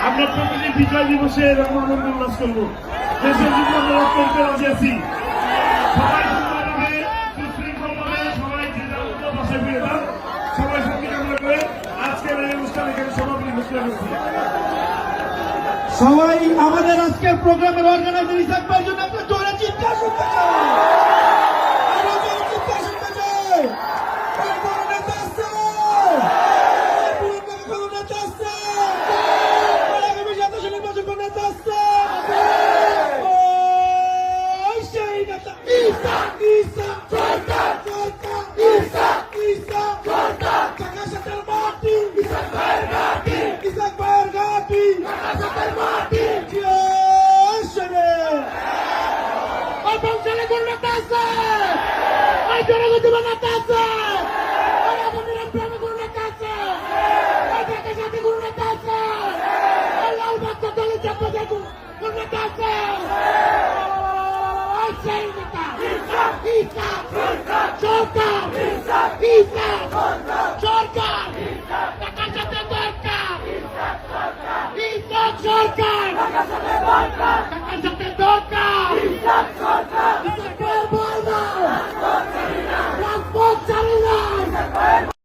আমরা প্রতিটি বিজয় দিবসে এরকম আনন্দ উল্লাস করবো। দেশের জন্য আমরা রক্ত দিতে রাজি আছি। সবাই সুন্দরভাবে সুশৃঙ্খলভাবে সবাই যে যার মতো বাসায় ফিরে যান। সবাই সঙ্গে কামনা করে আজকের এই অনুষ্ঠান এখানে সমাপনী ঘোষণা করছি। সবাই আমাদের আজকের প্রোগ্রামের অর্গানাইজার ইসাক ভাইয়ের জন্য একটা জোরে চিৎকার শুনতে চাই। আরো জোরে চিৎকার শুনতে চাই। কোন কোন নেতা আছে? কোন নেতা আছে? আগামী 27 নির্বাচন কোন নেতা আছে? ওই সেই নেতা ইসাক সরকার ইসাক সরকার ঢাকা সাথের মাটি ইসাক ভাইয়ের ঘাটি সাথের মাটি ওই বংশালে কোন নেতা আছে? ওই জনগতি নেতা আছে? ওই আমাদের প্রেমে কোন নেতা আছে? ওই ঢাকা সাথে কোন নেতা আছে? ওই লাল বাচ্চা দলের চাপা কোন নেতা আছে? ওই সেই নেতা ইসাক সরকার সরকার ঢাকা সাথে দরকার ইসাক সরকার ঢাকা সাথে দরকার ইসাক সরকার